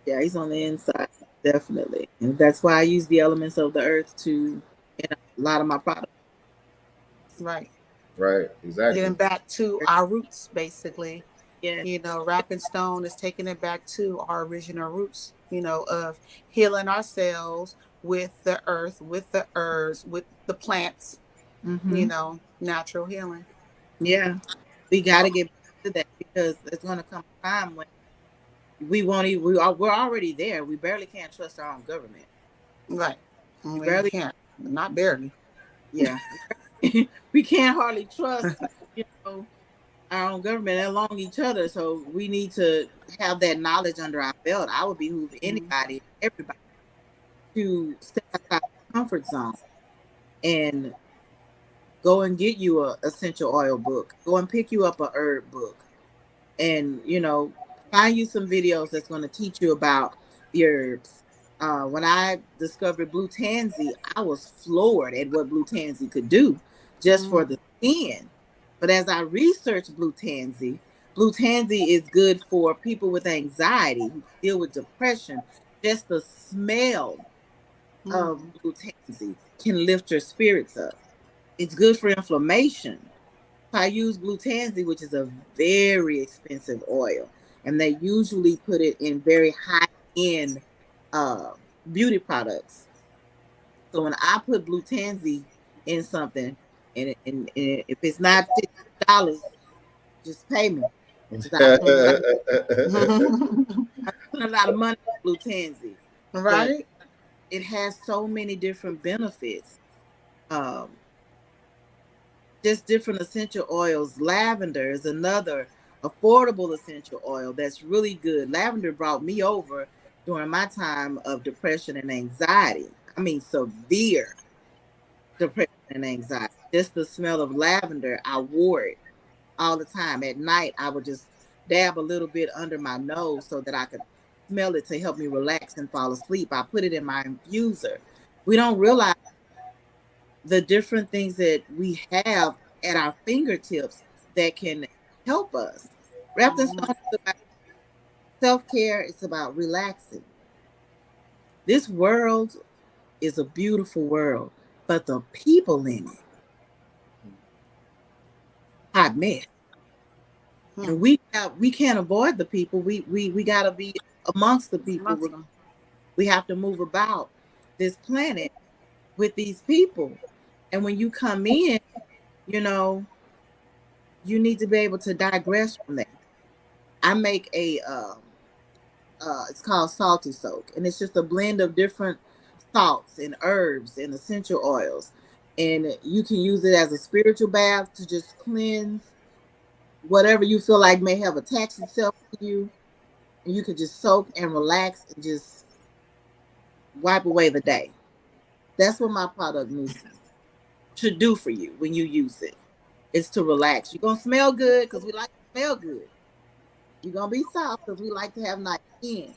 Yeah, he's on the inside, definitely. And that's why I use the elements of the earth in a lot of my products. Right. Right, exactly. Getting back to our roots, basically. Yeah. You know, Wrapp'd Stone is taking it back to our original roots, you know, of healing ourselves with the earth, with the herbs, with the plants, you know, natural healing. Yeah. We got to get back to that because there's going to come a time when we're already there. We barely can't trust our own government. Right. We barely can't. Not barely. Yeah. we can't hardly trust, you know, our own government along each other. So we need to have that knowledge under our belt. I would behoove anybody, everybody, to step outside the comfort zone and go and get you a essential oil book. Go and pick you up a herb book, and find you some videos that's going to teach you about the herbs. When I discovered blue tansy, I was floored at what blue tansy could do just for the skin. But as I researched blue tansy is good for people with anxiety who deal with depression. Just the smell of blue tansy can lift your spirits up. It's good for inflammation. I use blue tansy, which is a very expensive oil, and they usually put it in very high-end beauty products. So when I put blue tansy in something, and if it's not $50, just pay me. I spend a lot of money on blue tansy, Right? It has so many different benefits. Just different essential oils. Lavender is another affordable essential oil that's really good. Lavender brought me over during my time of depression and anxiety. I mean, severe depression and anxiety. Just the smell of lavender, I wore it all the time. At night, I would just dab a little bit under my nose so that I could smell it to help me relax and fall asleep. I put it in my infuser. We don't realize the different things that we have at our fingertips that can help us. Wrapped in Stone is about self-care. It's about relaxing. This world is a beautiful world, but the people in it, hot mess. And we can't avoid the people. We got to be amongst the people. We have to move about this planet with these people. And when you come in, you need to be able to digress from that. I make a it's called Salty Soak, and it's just a blend of different salts and herbs and essential oils, and you can use it as a spiritual bath to just cleanse whatever you feel like may have attached itself to you, and you can just soak and relax and just wipe away the day. That's what my product should do for you when you use it. It's to relax. You're gonna smell good because we like to smell good. You're gonna be soft because we like to have nice skin.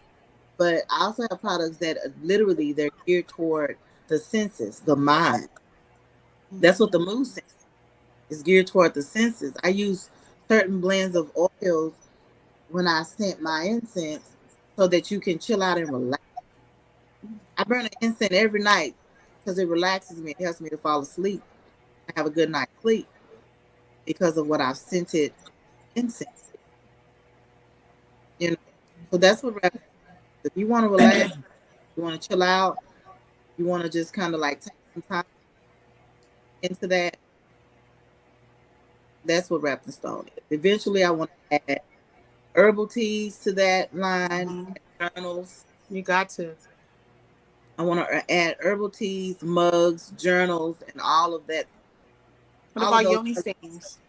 But I also have products that literally they're geared toward the senses, the mind. That's what the mood sense is, geared toward the senses. I use certain blends of oils when I scent my incense so that you can chill out and relax. I burn an incense every night because it relaxes me. It helps me to fall asleep. I have a good night's sleep because of what I've scented incense. So that's what Wrapp'd. If you want to relax, you want to chill out, you want to just kind of like take some time into that, that's what Wrapp'd Stone is. Eventually, I want to add herbal teas to that line, journals. You got to. I want to add herbal teas, mugs, journals, and all of that. What about yoni steams?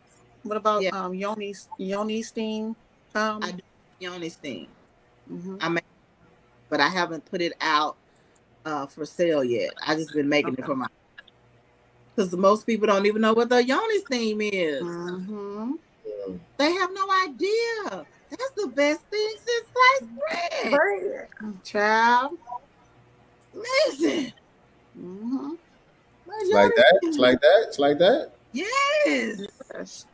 What about yoni steam? I do yoni steam. But I haven't put it out for sale yet. I just been making it for my, because most people don't even know what the yoni steam is. They have no idea. That's the best thing since sliced bread. Child. Amazing. It's like that. It's like that. It's like that. Yes.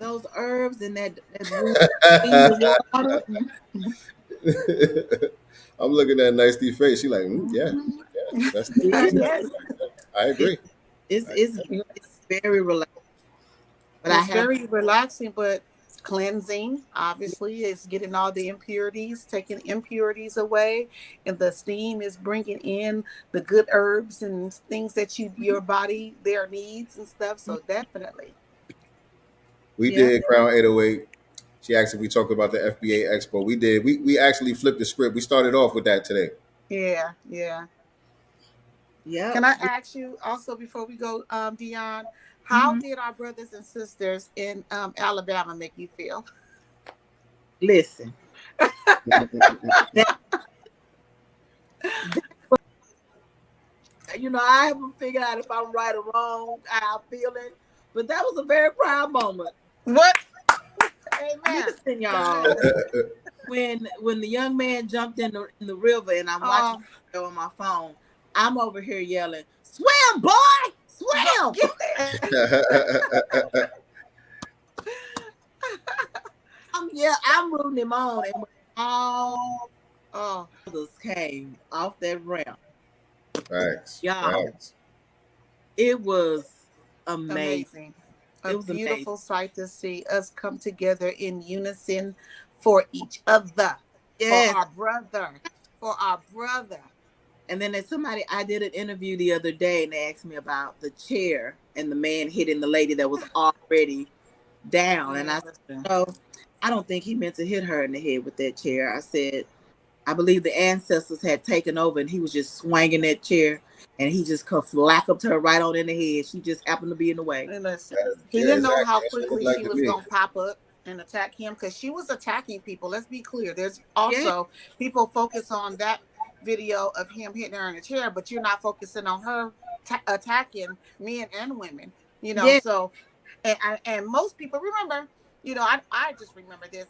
Those herbs and that I'm looking at Nice's face. She's like, yeah, that's I agree. It's very relaxing. But it's very relaxing, but cleansing. Obviously, it's getting all the impurities, taking impurities away, and the steam is bringing in the good herbs and things that your body there needs and stuff. So definitely. We did Crown 808. She asked if we talked about the FBA Expo. We did. We actually flipped the script. We started off with that today. Yeah. Yeah. Can I ask you also before we go, Dion, how did our brothers and sisters in Alabama make you feel? Listen, that, I haven't figured out if I'm right or wrong, how I'm feeling, but that was a very proud moment. What? Amen. Listen, y'all. When the young man jumped in the river and I'm watching on my phone, I'm over here yelling, "Swim, boy! Swim!" Get there. I'm rooting him on, and when all Oh, others came off that ramp, Facts. y'all, Facts. it was amazing. amazing. It A was beautiful amazing. sight to see us come together in unison for each other, Yes. for our brother. And then there's somebody, I did an interview the other day and they asked me about the chair and the man hitting the lady that was already down. And I said, no, I don't think he meant to hit her in the head with that chair. I said, I believe the ancestors had taken over and he was just swinging that chair and he just flacked her right on in the head. She just happened to be in the way. And listen, he didn't know how quickly she was going to pop up and attack him because she was attacking people. Let's be clear. There's also people focus on that video of him hitting her in the chair, but you're not focusing on her attacking men and women, so and most people remember, I just remember this,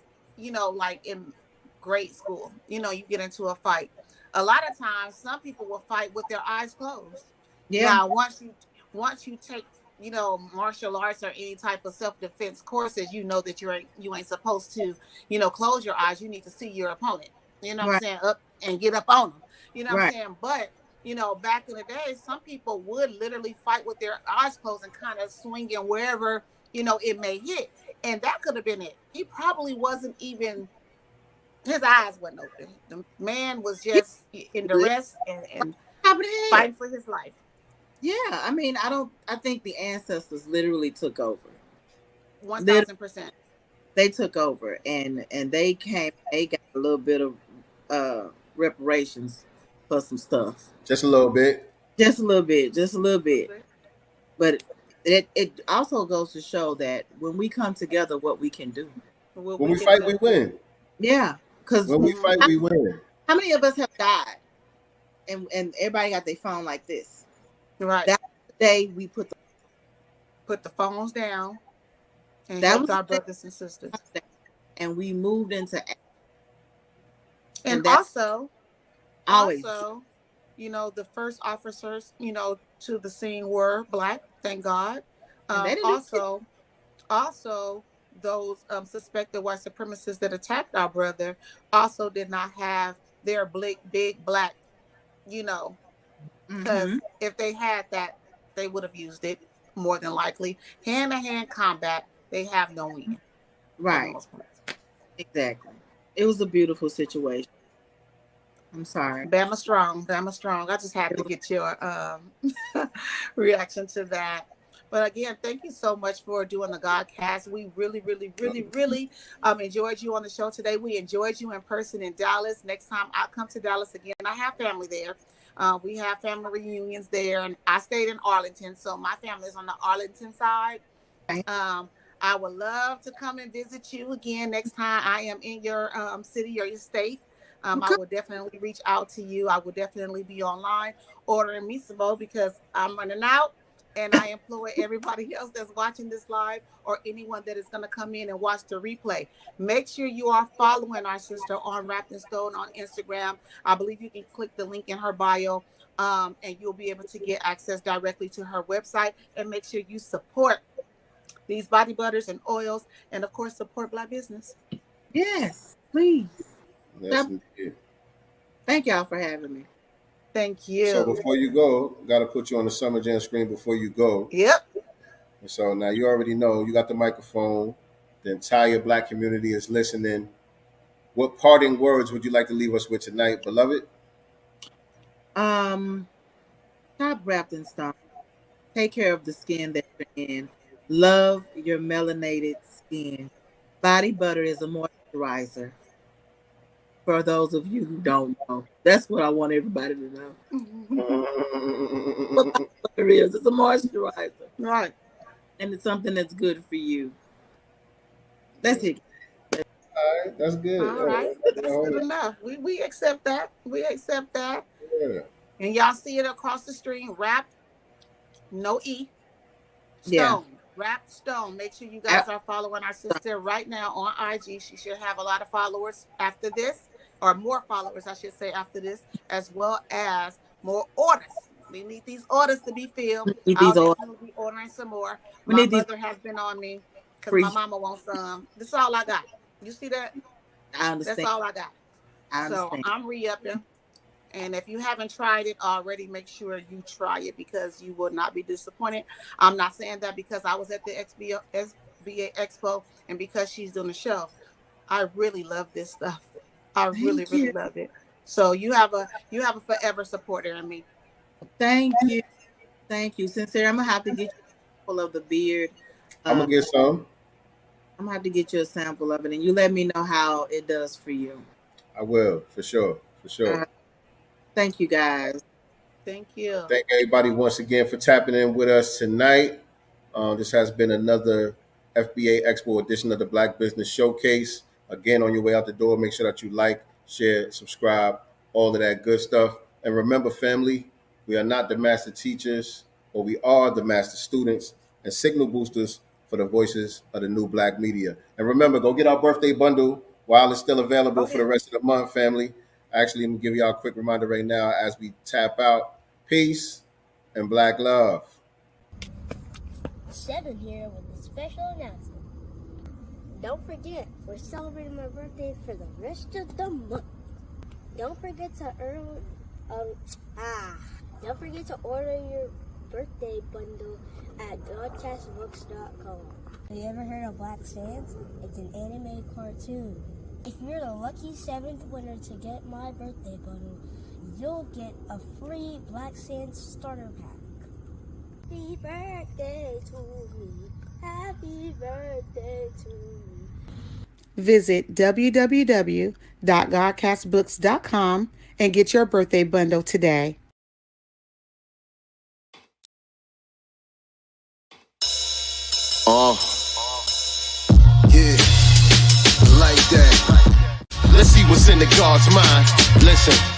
like in grade school, you get into a fight. A lot of times some people will fight with their eyes closed. Now once you take martial arts or any type of self-defense courses, that you ain't supposed to close your eyes. You need to see your opponent, what I'm saying, up and get up on them, what I'm saying. But back in the day, some people would literally fight with their eyes closed and kind of swinging wherever it may hit, and that could have been it. He probably wasn't even, his eyes wasn't open. The man was just in duress and fighting for his life. Yeah, I mean, I think the ancestors literally took over. 1000%. They took over and they got a little bit of reparations for some stuff. Just a little bit. Just a little bit. But it also goes to show that when we come together, what we can do. When we fight, we win. Yeah, because when we fight, we win. How many of us have died? And everybody got their phone like this. Right. That day we put the phones down and that helped was our brothers and sisters. And we moved into and also the first officers, to the scene were Black, thank God. Also those suspected white supremacists that attacked our brother also did not have their big Black, because if they had that, they would have used it more than likely. Hand-to-hand combat, they have no win. Right. Exactly. It was a beautiful situation. I'm sorry. Bama strong. I just had to get your reaction to that. But again, thank you so much for doing the Godcast. We really, really, really, really enjoyed you on the show today. We enjoyed you in person in Dallas. Next time I come to Dallas again, I have family there. We have family reunions there, and I stayed in Arlington, so my family is on the Arlington side. I would love to come and visit you again next time I am in your city or your state. I will definitely reach out to you. I will definitely be online ordering me some more because I'm running out, and I implore everybody else that's watching this live or anyone that is going to come in and watch the replay. Make sure you are following our sister on Wrapp'd Stone on Instagram. I believe you can click the link in her bio, and you'll be able to get access directly to her website. And make sure you support these body butters and oils, and of course, support Black business. Yes, please. Yes, thank y'all for having me. Thank you. So before you go, got to put you on the Summer Jam screen before you go. Yep. And so now you already know, you got the microphone. The entire Black community is listening. What parting words would you like to leave us with tonight, beloved? Stop wrapped in stone. Take care of the skin that you're in. Love your melanated skin. Body butter is a moisturizer. For those of you who don't know, that's what I want everybody to know. What butter is? It's a moisturizer, Right. and it's something that's good for you. That's it. All right, that's good. All right. That's good enough. We accept that. We accept that. Yeah. And y'all see it across the stream. Wrapp'd, no E. Stone. Yeah. Wrapp'd Stone. Make sure you guys are following our sister right now on IG. She should have a lot of followers after this, or more followers, I should say, after this, as well as more orders. We need these orders to be filled. I'll be ordering some more. My mother has been on me because my mama wants some. This is all I got. You see that? I understand. That's all I got. So I'm re-upping. And if you haven't tried it already, make sure you try it because you will not be disappointed. I'm not saying that because I was at the SBA Expo and because she's doing the show. I really love this stuff. I really love it. So you have a forever supporter in me. Thank you. Thank you. Sincere, I'm gonna have to get you a sample of the beard. I'm gonna get some. I'm gonna have to get you a sample of it, and you let me know how it does for you. I will, for sure. For sure. Thank you, guys. Thank you. Thank everybody once again for tapping in with us tonight. This has been another FBA Expo edition of the Black Business Showcase. Again, on your way out the door, make sure that you like, share, subscribe, all of that good stuff. And remember, family, we are not the master teachers, but we are the master students and signal boosters for the voices of the new Black media. And remember, go get our birthday bundle while it's still available for the rest of the month, family. Actually, I'm going to give y'all a quick reminder right now as we tap out. Peace and Black love. 7 here with a special announcement. Don't forget, we're celebrating my birthday for the rest of the month. Don't forget to Don't forget to order your birthday bundle at godcastenterprises.com. Have you ever heard of Black Sands? It's an anime cartoon. If you're the lucky 7th winner to get my birthday bundle, you'll get a free Black Sands starter pack. Happy birthday to me. Happy birthday to me. Visit www.godcastbooks.com and get your birthday bundle today. Yeah, like that. Let's see what's in the God's mind. Listen.